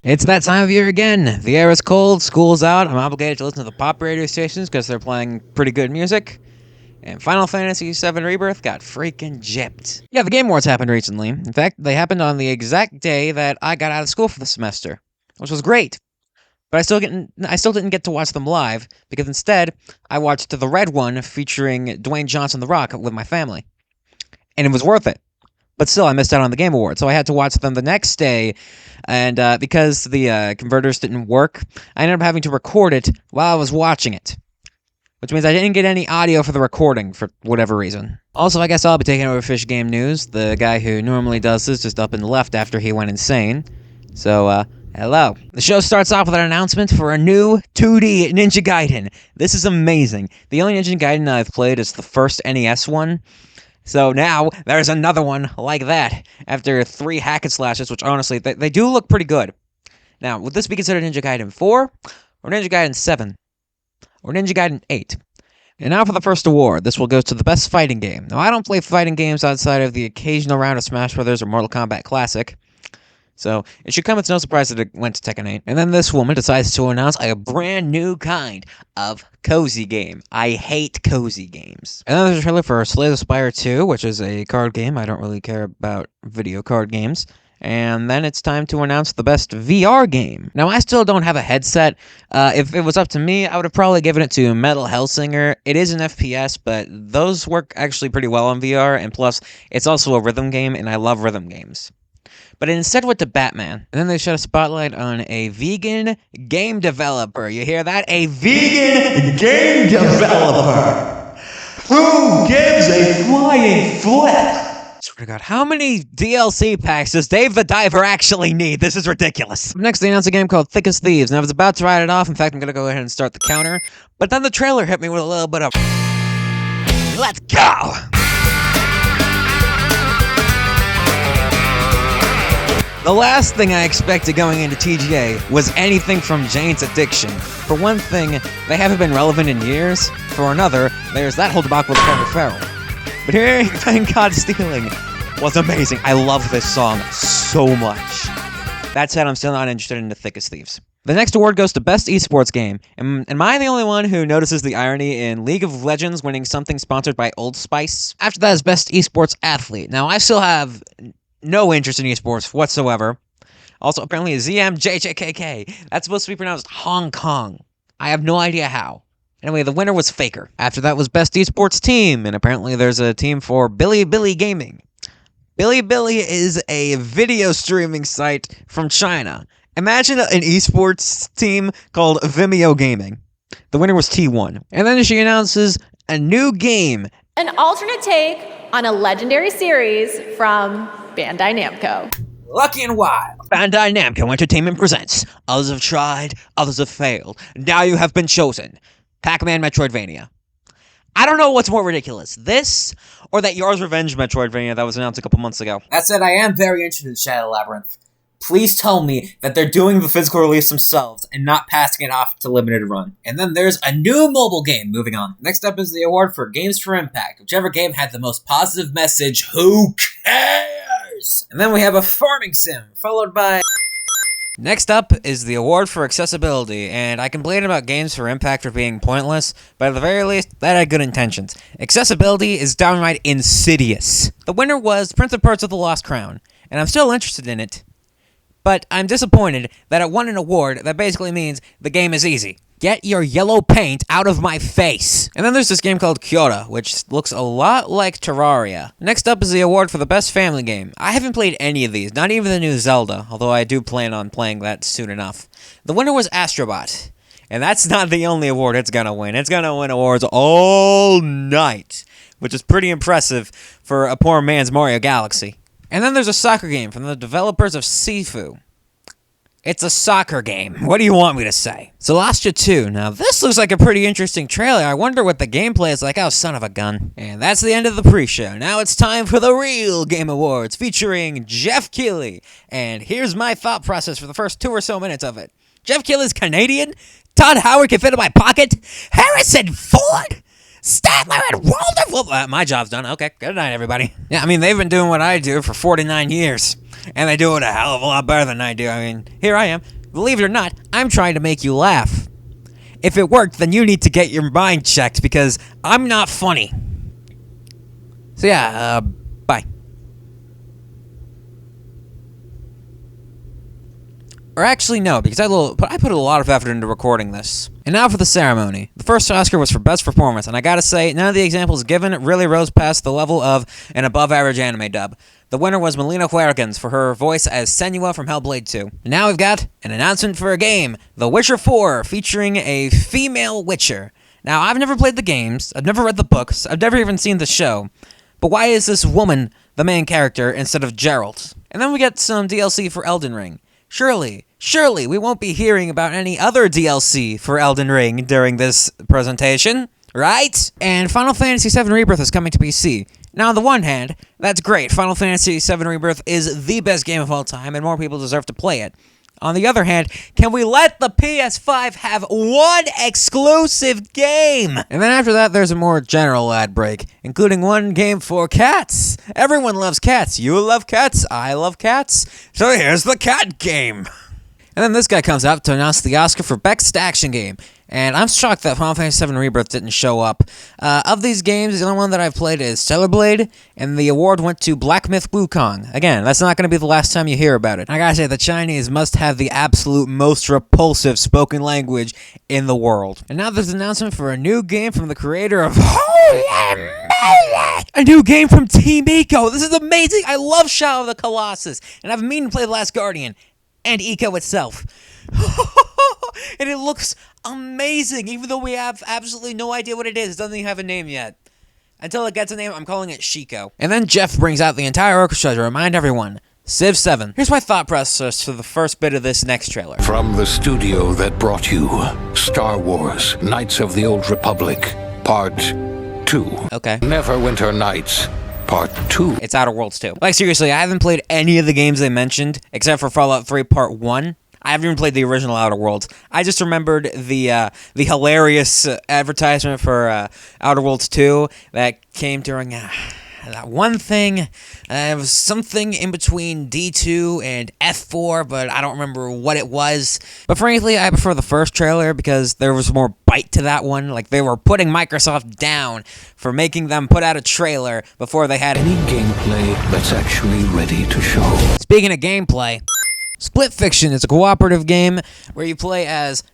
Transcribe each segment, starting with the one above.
It's that time of year again. The air is cold, school's out. I'm obligated to listen to the pop radio stations because they're playing pretty good music. And Final Fantasy VII Rebirth got freaking gypped. Yeah, the Game Awards happened recently. In fact, they happened on the exact day that I got out of school for the semester, which was great. But I still didn't get to watch them live because instead I watched the red one featuring Dwayne Johnson The Rock with my family, and it was worth it. But still, I missed out on the Game Awards, so I had to watch them the next day. And because the converters didn't work, I ended up having to record it while I was watching it, which means I didn't get any audio for the recording for whatever reason. Also, I guess I'll be taking over Fish Game News. The guy who normally does this just up and left after he went insane. So, hello. The show starts off with an announcement for a new 2D Ninja Gaiden. This is amazing. The only Ninja Gaiden I've played is the first NES one. So now, there's another one like that, after 3 hack and slashes, which honestly, they do look pretty good. Now, would this be considered Ninja Gaiden 4, or Ninja Gaiden 7, or Ninja Gaiden 8? And now for the first award. This will go to the best fighting game. Now, I don't play fighting games outside of the occasional round of Smash Bros. Or Mortal Kombat Classic, so it should come as no surprise that it went to Tekken 8. And then this woman decides to announce a brand new kind of cozy game. I hate cozy games. And then there's a trailer for Slay the Spire 2, which is a card game. I don't really care about video card games. And then it's time to announce the best VR game. Now, I still don't have a headset. If it was up to me, I would have probably given it to Metal Hellsinger. It is an FPS, but those work actually pretty well on VR. And plus, it's also a rhythm game, and I love rhythm games. But it instead went to Batman. And then they shed a spotlight on a vegan game developer. You hear that? A vegan game developer! Who gives a flying flip? Swear to God, how many DLC packs does Dave the Diver actually need? This is ridiculous. Next, they announced a game called Thick as Thieves, and I was about to write it off. In fact, I'm going to go ahead and start the counter. But then the trailer hit me with a little bit of... Let's go! The last thing I expected going into TGA was anything from Jane's Addiction. For one thing, they haven't been relevant in years. For another, there's that whole debacle with Colin Farrell. But hearing Thank God Stealing was amazing. I love this song so much. That said, I'm still not interested in The Thick as Thieves. The next award goes to Best Esports Game. Am I the only one who notices the irony in League of Legends winning something sponsored by Old Spice? After that is Best Esports Athlete. Now, I still have no interest in esports whatsoever. Also, apparently, ZMJJKK. That's supposed to be pronounced Hong Kong. I have no idea how. Anyway, the winner was Faker. After that was Best Esports Team, and apparently there's a team for Bilibili Gaming. Bilibili is a video streaming site from China. Imagine an esports team called Vimeo Gaming. The winner was T1. And then she announces a new game. An alternate take on a legendary series from Bandai Namco. Lucky and Wild. Bandai Namco Entertainment presents. Others have tried, others have failed. Now you have been chosen. Pac-Man Metroidvania. I don't know what's more ridiculous, this or that Yar's Revenge Metroidvania that was announced a couple months ago. That said, I am very interested in Shadow Labyrinth. Please tell me that they're doing the physical release themselves and not passing it off to limited run. And then there's a new mobile game. Moving on. Next up is the award for Games for Impact. Whichever game had the most positive message, who cares? And then we have a farming sim, followed by... Next up is the award for accessibility, and I complain about Games for Impact for being pointless, but at the very least, that had good intentions. Accessibility is downright insidious. The winner was Prince of Persia: The Lost Crown, and I'm still interested in it. But I'm disappointed that it won an award that basically means the game is easy. Get your yellow paint out of my face! And then there's this game called Kyoto, which looks a lot like Terraria. Next up is the award for the best family game. I haven't played any of these, not even the new Zelda, although I do plan on playing that soon enough. The winner was Astrobot. And that's not the only award it's gonna win. It's gonna win awards all night, which is pretty impressive for a poor man's Mario Galaxy. And then there's a soccer game from the developers of Sifu. It's a soccer game. What do you want me to say? Celestia 2. Now, this looks like a pretty interesting trailer. I wonder what the gameplay is like. Oh, son of a gun. And that's the end of the pre-show. Now it's time for the real Game Awards, featuring Jeff Keighley. And here's my thought process for the first 2 or so minutes of it. Jeff Keighley's Canadian? Todd Howard can fit in my pocket? Harrison Ford? Statler and Walter? Well, my job's done. Okay, good night, everybody. Yeah, I mean, they've been doing what I do for 49 years. and they do it a hell of a lot better than I do. I mean, here I am. Believe it or not, I'm trying to make you laugh. If it worked, then you need to get your mind checked, because I'm not funny. So yeah, bye. Or actually, no, because I put a lot of effort into recording this. And now for the ceremony. The first Oscar was for Best Performance, and I gotta say, none of the examples given really rose past the level of an above-average anime dub. The winner was Melina Huergens for her voice as Senua from Hellblade 2. And now we've got an announcement for a game, The Witcher 4, featuring a female Witcher. Now, I've never played the games, I've never read the books, I've never even seen the show, but why is this woman the main character instead of Geralt? And then we get some DLC for Elden Ring. Surely, we won't be hearing about any other DLC for Elden Ring during this presentation, right? And Final Fantasy VII Rebirth is coming to PC. Now, on the one hand, that's great. Final Fantasy VII Rebirth is the best game of all time, and more people deserve to play it. On the other hand, can we let the PS5 have one exclusive game? And then after that, there's a more general ad break, including one game for cats. Everyone loves cats. You love cats. I love cats. So here's the cat game. And then this guy comes up to announce the Oscar for Best Action Game. And I'm shocked that Final Fantasy VII Rebirth didn't show up. Of these games, the only one that I've played is Stellar Blade, and the award went to Black Myth Wukong. Again, that's not going to be the last time you hear about it. I gotta say, the Chinese must have the absolute most repulsive spoken language in the world. And now there's an announcement for a new game from the creator of Holy Moly! A new game from Team Ico! This is amazing! I love Shadow of the Colossus, and I've been meaning to play The Last Guardian, and Ico itself. And it looks amazing, even though we have absolutely no idea what it is. It doesn't even have a name yet. Until it gets a name, I'm calling it Shiko. And then Jeff brings out the entire orchestra to remind everyone, Civ 7. Here's my thought process for the first bit of this next trailer. From the studio that brought you Star Wars, Knights of the Old Republic, Part 2. Okay. Neverwinter Nights, Part 2. It's Outer Worlds 2. Like, seriously, I haven't played any of the games they mentioned, except for Fallout 3 Part 1. I haven't even played the original Outer Worlds. I just remembered the hilarious advertisement for Outer Worlds 2 that came during that one thing. It was something in between D2 and F4, but I don't remember what it was. But frankly, I prefer the first trailer because there was more bite to that one. Like, they were putting Microsoft down for making them put out a trailer before they had Any gameplay that's actually ready to show. Speaking of gameplay, Split Fiction is a cooperative game where you play as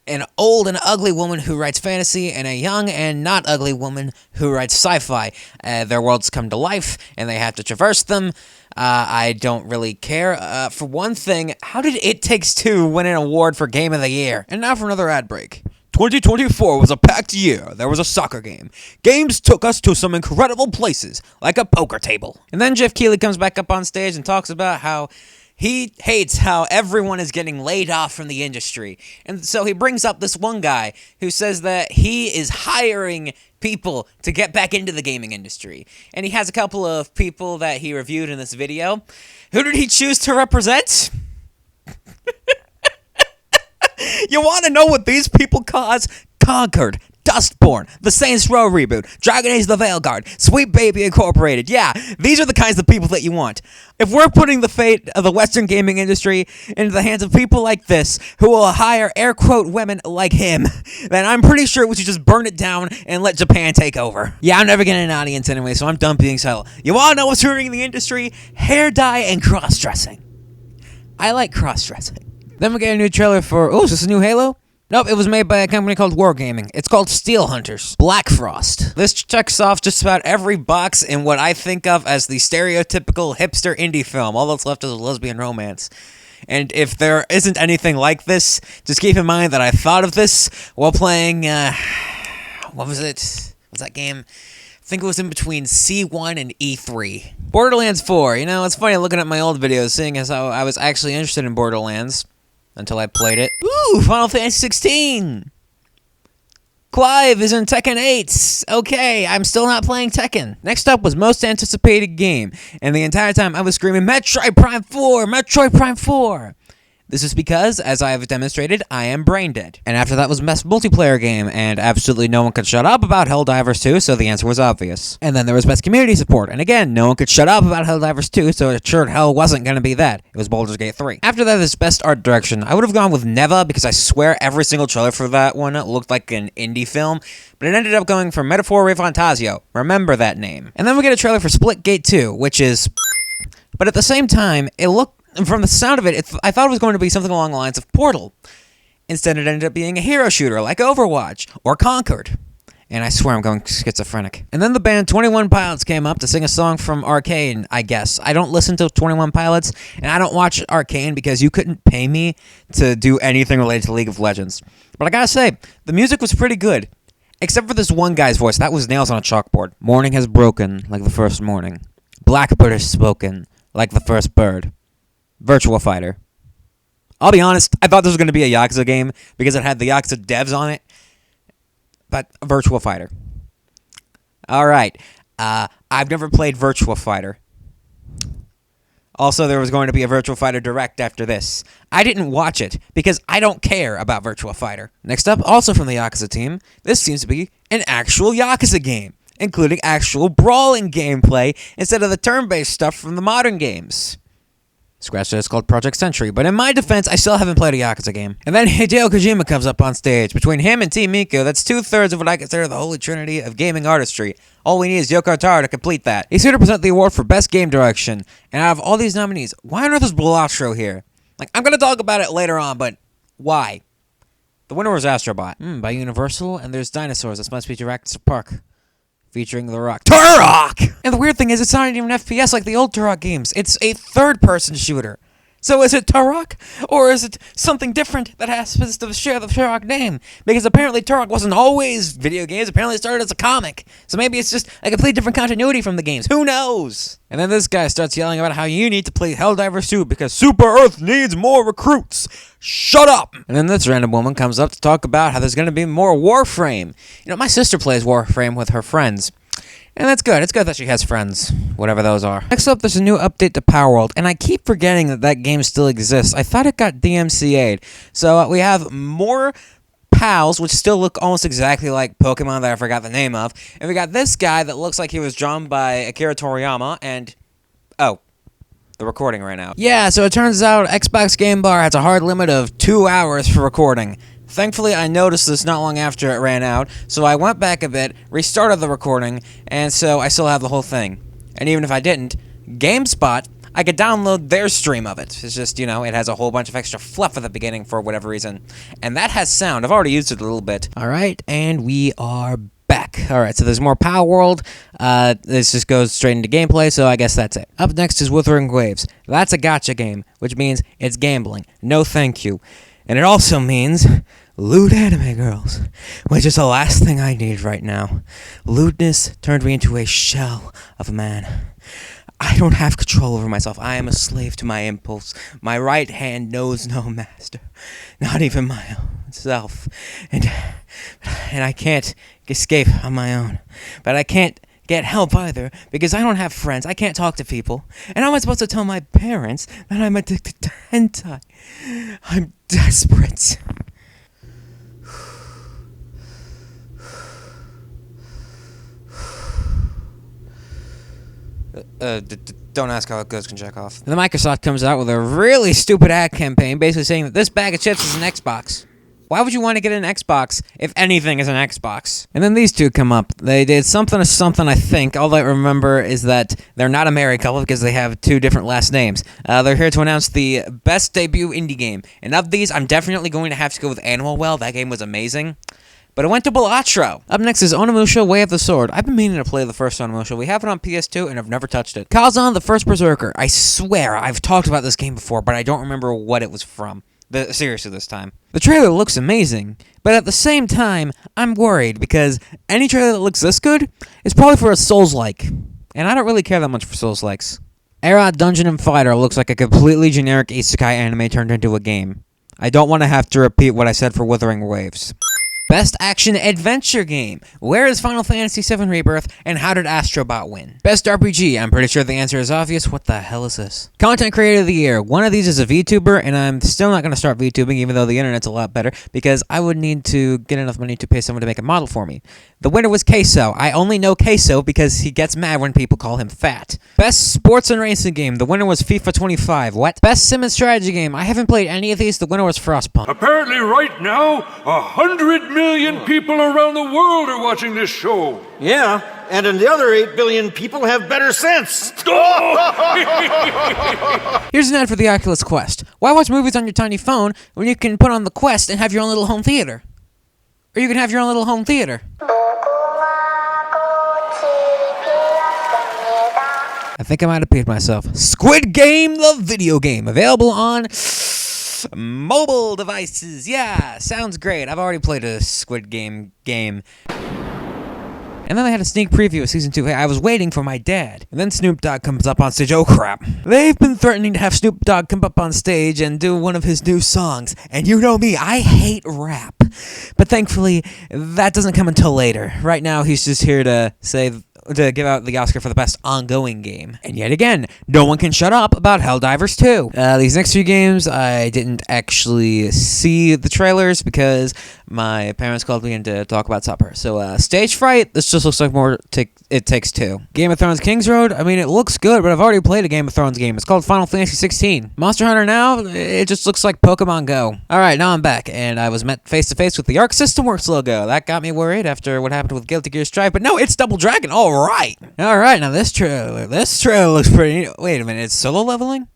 an old and ugly woman who writes fantasy and a young and not ugly woman who writes sci-fi. Their worlds come to life and they have to traverse them. I don't really care. For one thing, how did It Takes Two win an award for Game of the Year? And now for another ad break. 2024 was a packed year. There was a soccer game. Games took us to some incredible places, like a poker table. And then Jeff Keighley comes back up on stage and talks about how he hates how everyone is getting laid off from the industry. And so he brings up this one guy who says that he is hiring people to get back into the gaming industry. And he has a couple of people that he reviewed in this video. Who did he choose to represent? You want to know what these people caused? Conquered, Dustborn, the Saints Row reboot, Dragon Age the Veilguard, Sweet Baby Incorporated. Yeah, these are the kinds of people that you want. If we're putting the fate of the Western gaming industry into the hands of people like this, who will hire air quote women like him, then I'm pretty sure we should just burn it down and let Japan take over. Yeah, I'm never getting an audience anyway, so I'm done being subtle. You want to know what's ruining the industry? Hair dye and cross-dressing. I like cross-dressing. Then we get a new trailer for, oh, is this a new Halo? Nope, it was made by a company called Wargaming. It's called Steel Hunters. Black Frost. This checks off just about every box in what I think of as the stereotypical hipster indie film. All that's left is a lesbian romance. And if there isn't anything like this, just keep in mind that I thought of this while playing, what was it? What's that game? I think it was in between C1 and E3. Borderlands 4. You know, it's funny looking at my old videos, seeing as how I was actually interested in Borderlands. Until I played it. Ooh, Final Fantasy 16! Clive is in Tekken 8! Okay, I'm still not playing Tekken. Next up was Most Anticipated Game, and the entire time I was screaming, Metroid Prime 4! Metroid Prime 4! This is because, as I have demonstrated, I am brain dead. And after that was Best Multiplayer Game, and absolutely no one could shut up about Helldivers 2, so the answer was obvious. And then there was Best Community Support, and again, no one could shut up about Helldivers 2, so it sure hell wasn't going to be that. It was Baldur's Gate 3. After that is Best Art Direction. I would have gone with Neva, because I swear every single trailer for that one looked like an indie film, but it ended up going for Metaphor Refantasio. Remember that name. And then we get a trailer for Splitgate 2, which is... But at the same time, it looked... From the sound of it, I thought it was going to be something along the lines of Portal. Instead, it ended up being a hero shooter like Overwatch or Conquered. And I swear I'm going schizophrenic. And then the band 21 Pilots came up to sing a song from Arcane, I guess. I don't listen to 21 Pilots, and I don't watch Arcane because you couldn't pay me to do anything related to League of Legends. But I gotta say, the music was pretty good. Except for this one guy's voice. That was nails on a chalkboard. Morning has broken like the first morning. Blackbird has spoken like the first bird. Virtua Fighter. I'll be honest, I thought this was going to be a Yakuza game because it had the Yakuza devs on it. But Virtua Fighter. Alright. I've never played Virtua Fighter. Also, there was going to be a Virtua Fighter Direct after this. I didn't watch it because I don't care about Virtua Fighter. Next up, also from the Yakuza team, this seems to be an actual Yakuza game, including actual brawling gameplay instead of the turn-based stuff from the modern games. Scratch that, it's called Project Century, but in my defense, I still haven't played a Yakuza game. And then Hideo Kojima comes up on stage. Between him and Team Miku, that's 2/3 of what I consider the holy trinity of gaming artistry. All we need is Yoko Taro to complete that. He's here to present the award for Best Game Direction. And out of all these nominees, why on earth is Balatro here? Like, I'm going to talk about it later on, but why? The winner was Astrobot. By Universal, and there's dinosaurs. This must be Jurassic Park. Featuring The Rock. Turok! And the weird thing is, it's not even an FPS like the old Turok games. It's a third-person shooter. So is it Turok? Or is it something different that has to share the Turok name? Because apparently Turok wasn't always video games. Apparently it started as a comic. So maybe it's just a completely different continuity from the games. Who knows? And then this guy starts yelling about how you need to play Helldivers 2 because Super Earth needs more recruits. Shut up! And then this random woman comes up to talk about how there's going to be more Warframe. You know, my sister plays Warframe with her friends. And that's good. It's good that she has friends, whatever those are. Next up, there's a new update to Palworld, and I keep forgetting that that game still exists. I thought it got DMCA'd. So we have more pals, which still look almost exactly like Pokemon that I forgot the name of. And we got this guy that looks like he was drawn by Akira Toriyama, and... oh. The recording right now. Yeah, so it turns out Xbox Game Bar has a hard limit of 2 hours for recording. Thankfully, I noticed this not long after it ran out, so I went back a bit, restarted the recording, and so I still have the whole thing. And even if I didn't, GameSpot, I could download their stream of it. It's just, you know, it has a whole bunch of extra fluff at the beginning for whatever reason. And that has sound. I've already used it a little bit. Alright, and we are back. Alright, so there's more Palworld. This just goes straight into gameplay, so I guess that's it. Up next is Wuthering Waves. That's a gacha game, which means it's gambling. No thank you. And it also means lewd anime girls, which is the last thing I need right now. Lewdness turned me into a shell of a man. I don't have control over myself. I am a slave to my impulse. My right hand knows no master, not even my own self. And I can't escape on my own. But I can't get help either, because I don't have friends. I can't talk to people. And how am I supposed to tell my parents that I'm addicted to hentai? I'm desperate. Don't ask how it goes, can check off. And then Microsoft comes out with a really stupid ad campaign, basically saying that this bag of chips is an Xbox. Why would you want to get an Xbox if anything is an Xbox? And then these two come up. They did something or something, I think. All I remember is that they're not a married couple because they have two different last names. They're here to announce the best debut indie game. And of these, I'm definitely going to have to go with Animal Well. That game was amazing. But it went to Balatro. Up next is Onimusha Way of the Sword. I've been meaning to play the first Onimusha. We have it on PS2, and I've never touched it. Kazan, the First Berserker. I swear, I've talked about this game before, but I don't remember what it was from. Seriously this time. The trailer looks amazing, but at the same time, I'm worried, because any trailer that looks this good is probably for a Souls-like. And I don't really care that much for Souls-likes. Era Dungeon & Fighter looks like a completely generic isekai anime turned into a game. I don't want to have to repeat what I said for Wuthering Waves. Best Action Adventure Game. Where is Final Fantasy VII Rebirth, and how did Astrobot win? Best RPG. I'm pretty sure the answer is obvious. What the hell is this? Content Creator of the Year. One of these is a VTuber, and I'm still not going to start VTubing, even though the internet's a lot better, because I would need to get enough money to pay someone to make a model for me. The winner was Queso. I only know Queso because he gets mad when people call him fat. Best Sports and Racing Game. The winner was FIFA 25. What? Best Sim and Strategy Game. I haven't played any of these. The winner was Frostpunk. Apparently right now, 100 million people around the world are watching this show. Yeah, and the other 8 billion people have better sense. Here's an ad for the Oculus Quest. Why watch movies on your tiny phone when you can put on the Quest and have your own little home theater? Or you can have your own little home theater. I think I might have peed myself. Squid Game, the video game. Available on mobile devices. Yeah, sounds great. I've already played a Squid Game. And then they had a sneak preview of Season 2. Hey, I was waiting for my dad. And then Snoop Dogg comes up on stage. Oh, crap. They've been threatening to have Snoop Dogg come up on stage and do one of his new songs. And you know me, I hate rap. But thankfully, that doesn't come until later. Right now, he's just here to give out the Oscar for the best ongoing game. And yet again, no one can shut up about Helldivers 2. These next few games, I didn't actually see the trailers because my parents called me in to talk about supper. So, Stage Fright, this just looks like more It Takes Two. Game of Thrones King's Road, I mean, it looks good, but I've already played a Game of Thrones game. It's called Final Fantasy 16. Monster Hunter Now, it just looks like Pokemon Go. Alright, now I'm back, and I was met face-to-face with the Arc System Works logo. That got me worried after what happened with Guilty Gear Strive, but no, it's Double Dragon. Alright, now this trailer looks pretty neat. Wait a minute, it's solo leveling?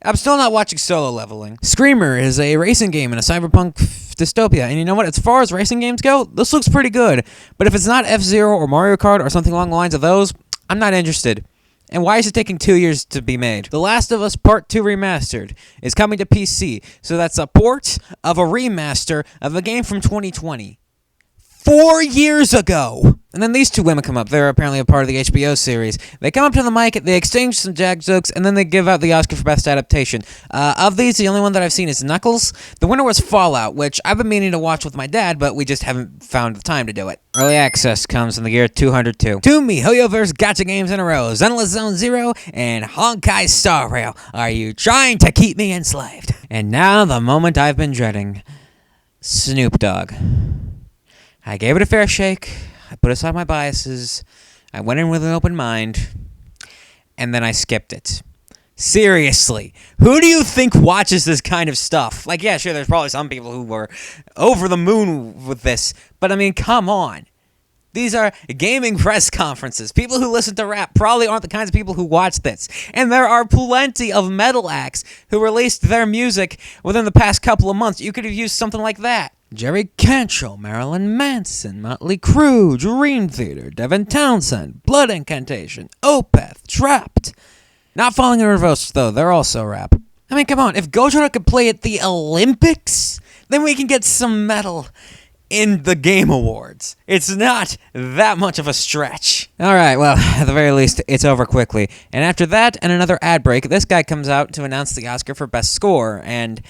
I'm still not watching solo leveling. Screamer is a racing game in a cyberpunk dystopia, and you know what? As far as racing games go, this looks pretty good. But if it's not F-Zero or Mario Kart or something along the lines of those, I'm not interested. And why is it taking 2 years to be made? The Last of Us Part 2 Remastered is coming to PC, so that's a port of a remaster of a game from 2020. 4 years ago! And then these two women come up. They're apparently a part of the HBO series. They come up to the mic, they exchange some jag jokes, and then they give out the Oscar for Best Adaptation. Of these, the only one that I've seen is Knuckles. The winner was Fallout, which I've been meaning to watch with my dad, but we just haven't found the time to do it. Early access comes in the year 202. Two MiHoYoverse gacha games in a row, Zenless Zone Zero and Honkai Star Rail. Are you trying to keep me enslaved? And now the moment I've been dreading. Snoop Dogg. I gave it a fair shake. I put aside my biases. I went in with an open mind. And then I skipped it. Seriously, who do you think watches this kind of stuff? Like, yeah, sure, there's probably some people who were over the moon with this. But, I mean, come on. These are gaming press conferences. People who listen to rap probably aren't the kinds of people who watch this. And there are plenty of metal acts who released their music within the past couple of months. You could have used something like that. Jerry Cantrell, Marilyn Manson, Motley Crue, Dream Theater, Devin Townsend, Blood Incantation, Opeth, Trapped. Not Falling in Reverse, though. They're also rap. I mean, come on. If Gojira could play at the Olympics, then we can get some metal in the Game Awards. It's not that much of a stretch. Alright, well, at the very least, it's over quickly. And after that and another ad break, this guy comes out to announce the Oscar for Best Score, and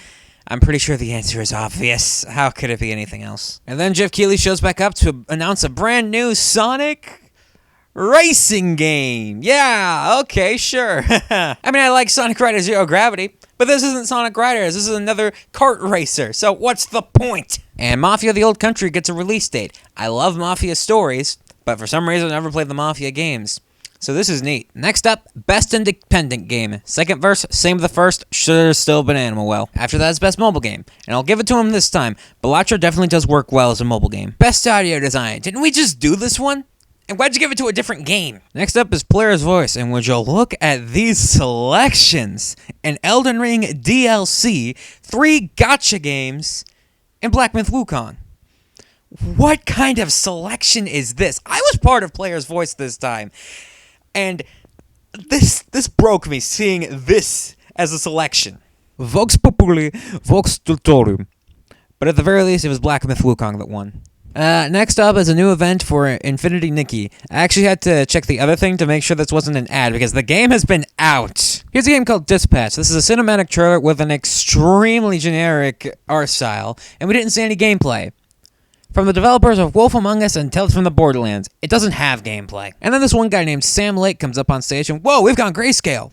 I'm pretty sure the answer is obvious. How could it be anything else? And then Jeff Keighley shows back up to announce a brand new Sonic racing game. Yeah, okay, sure. I mean, I like Sonic Riders Zero Gravity, but this isn't Sonic Riders. This is another kart racer. So what's the point? And Mafia: The Old Country gets a release date. I love Mafia stories, but for some reason I never played the Mafia games. So this is neat. Next up, Best Independent Game. Second verse, same as the first, should have still been Animal Well. After that is Best Mobile Game. And I'll give it to him this time. Balatro definitely does work well as a mobile game. Best Audio Design. Didn't we just do this one? And why'd you give it to a different game? Next up is Player's Voice, and would you look at these selections? An Elden Ring DLC, 3 gacha games, and Black Myth Wukong. What kind of selection is this? I was part of Player's Voice this time. And this broke me, seeing this as a selection. Vox Populi, Vox Tutorium. But at the very least, it was Black Myth Wukong that won. Next up is a new event for Infinity Nikki. I actually had to check the other thing to make sure this wasn't an ad, because the game has been out. Here's a game called Dispatch. This is a cinematic trailer with an extremely generic art style, and we didn't see any gameplay. from the developers of Wolf Among Us and Tales from the Borderlands. It doesn't have gameplay. And then this one guy named Sam Lake comes up on stage and, whoa, we've gone grayscale.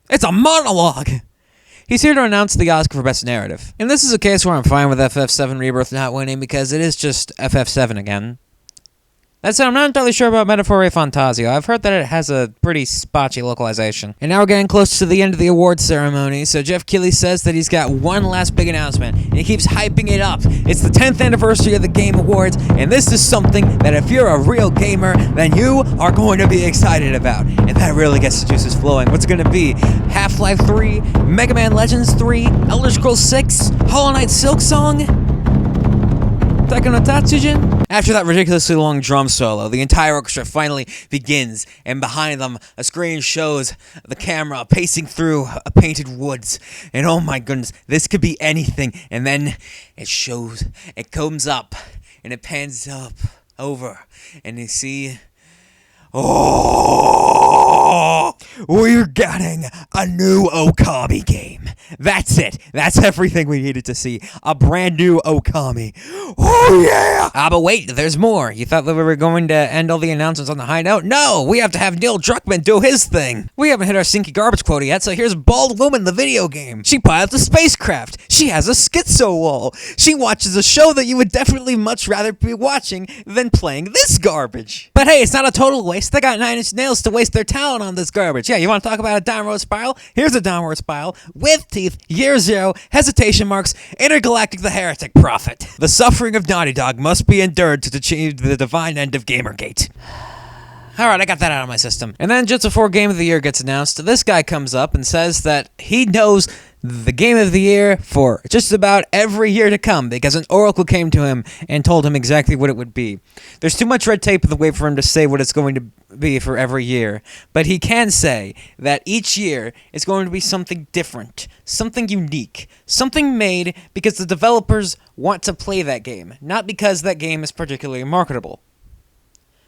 It's a monologue. He's here to announce the Oscar for Best Narrative. And this is a case where I'm fine with FF7 Rebirth not winning because it is just FF7 again. That said, I'm not entirely sure about Metaphore Fantasio. I've heard that it has a pretty spotchy localization. And now we're getting close to the end of the awards ceremony, so Jeff Keighley says that he's got one last big announcement, and he keeps hyping it up. It's the 10th anniversary of the Game Awards, and this is something that if you're a real gamer, then you are going to be excited about. And that really gets the juices flowing. What's it going to be? Half-Life 3, Mega Man Legends 3, Elder Scrolls 6, Hollow Knight Silksong? Tekken no Tatsujin? After that ridiculously long drum solo, the entire orchestra finally begins, and behind them, a screen shows the camera pacing through a painted woods. And oh my goodness, this could be anything. And then it comes up, and it pans up, over, and you see... Oh, we're getting a new Okami game. That's it. That's everything we needed to see. A brand new Okami. Oh, yeah. But wait, there's more. You thought that we were going to end all the announcements on the high note? No, we have to have Neil Druckmann do his thing. We haven't hit our stinky garbage quota yet, so here's Bald Woman, the video game. She pilots a spacecraft. She has a schizo wall. She watches a show that you would definitely much rather be watching than playing this garbage. But hey, it's not a total waste. They got 9 Inch Nails to waste their talent on this garbage. Yeah, you want to talk about a downward spiral? Here's a downward spiral with teeth, year zero, hesitation marks, intergalactic the heretic prophet. The suffering of Naughty Dog must be endured to achieve the divine end of Gamergate. Alright, I got that out of my system. And then just before Game of the Year gets announced, this guy comes up and says that he knows the Game of the Year for just about every year to come because an oracle came to him and told him exactly what it would be. There's too much red tape in the way for him to say what it's going to be for every year, but he can say that each year is going to be something different, something unique, something made because the developers want to play that game, not because that game is particularly marketable.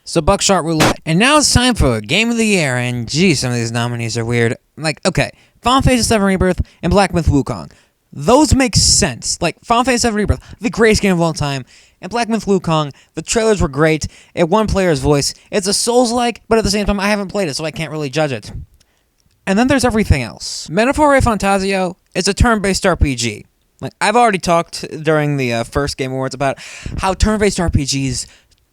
So Buckshot Roulette. And now it's time for Game of the Year, and geez, some of these nominees are weird. Like, okay, Final Fantasy VII Rebirth and Black Myth Wukong. Those make sense. Like, Final Fantasy VII Rebirth, the greatest game of all time, and Black Myth Wukong, the trailers were great, it won player's voice, it's a Souls-like, but at the same time, I haven't played it, so I can't really judge it. And then there's everything else. Metaphore Fantasio is a turn-based RPG. Like, I've already talked during the first Game Awards about how turn-based RPGs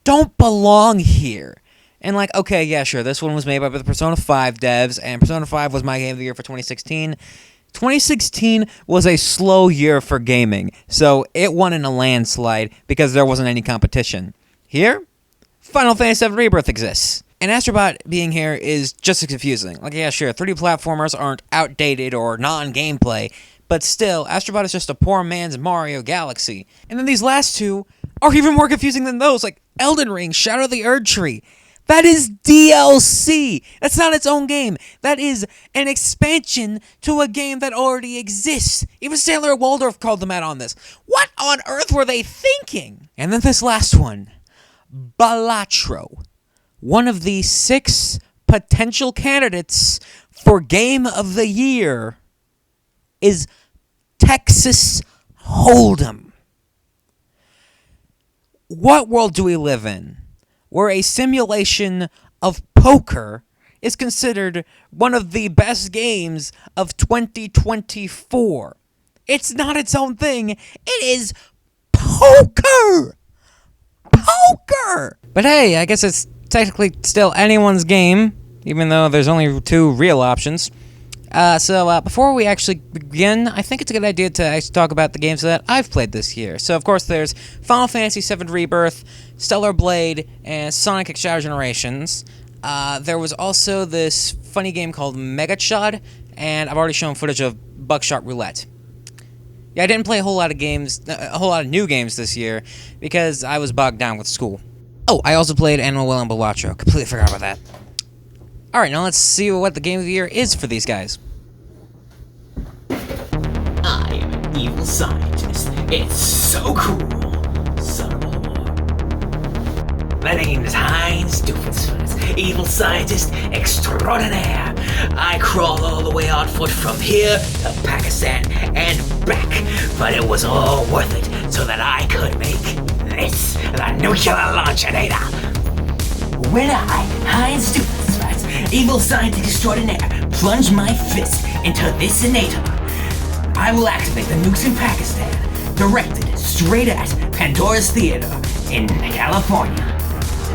don't belong here. And like, okay, yeah, sure, this one was made by the Persona 5 devs, and Persona 5 was my game of the year for 2016. 2016 was a slow year for gaming, so it won in a landslide because there wasn't any competition. Here, Final Fantasy VII Rebirth exists. And Astrobot being here is just as confusing. Like, yeah, sure, 3D platformers aren't outdated or non-gameplay, but still, Astrobot is just a poor man's Mario Galaxy. And then these last two are even more confusing than those, like Elden Ring, Shadow of the Erdtree. That is DLC. That's not its own game. That is an expansion to a game that already exists. Even Stanley Waldorf called them out on this. What on earth were they thinking? And then this last one, Balatro. One of the 6 potential candidates for Game of the Year is Texas Hold'em. What world do we live in where a simulation of poker is considered one of the best games of 2024? It's not its own thing. It is poker! Poker! But hey, I guess it's technically still anyone's game, even though there's only 2 real options. So before we actually begin, I think it's a good idea to actually talk about the games that I've played this year. So, of course, there's Final Fantasy VII Rebirth, Stellar Blade, and Sonic X Shadow Generations. There was also this funny game called Megachod, and I've already shown footage of Buckshot Roulette. Yeah, I didn't play a whole lot of new games this year, because I was bogged down with school. Oh, I also played Animal Will and Balatro. Completely forgot about that. Alright, now let's see what the Game of the Year is for these guys. I am an evil scientist. It's so cool. Son of a whore. My name is Heinz Doofenshmirtz, evil scientist extraordinaire. I crawled all the way on foot from here to Pakistan and back, but it was all worth it so that I could make It's the nuclear launchinator. When I, Heinz Doofenshmirtz, evil scientist extraordinaire, plunge my fist into this inator, I will activate the nukes in Pakistan, directed straight at Pandora's Theater in California.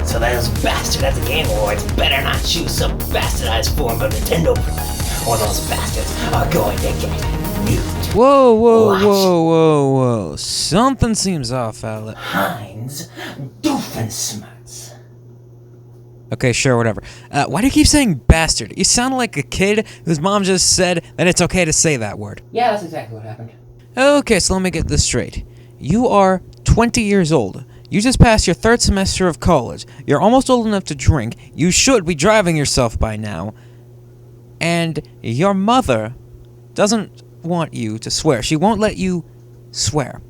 So those bastards at the Game Awards better not choose some bastardized form of Nintendo product, or those bastards are going to get nuked. Whoa, whoa, Watch. whoa, whoa, whoa. Something seems off, Alex. Heinz Doofenshmirtz. Okay, sure, whatever. Why do you keep saying bastard? You sound like a kid whose mom just said that it's okay to say that word. Yeah, that's exactly what happened. Okay, so let me get this straight. You are 20 years old. You just passed your 3rd semester of college. You're almost old enough to drink. You should be driving yourself by now. And your mother doesn't want you to swear. She won't let you swear.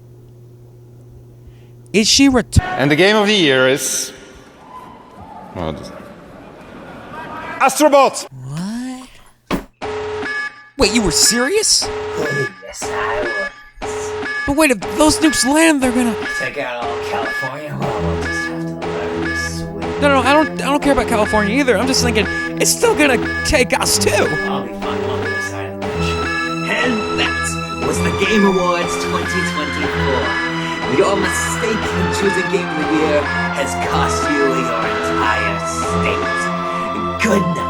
Is she And the game of the year is... Astrobot! What? Wait, you were serious? Yes, I will. But wait, if those nukes land, they're gonna... Take out all California. Well, we'll just have to learn this sweet. No, I don't care about California either. I'm just thinking, it's still gonna take us too. I'll be fine on the other side of the country. And that was the Game Awards 2024. Your mistake in choosing Game of the Year has cost you your entire state. Good night.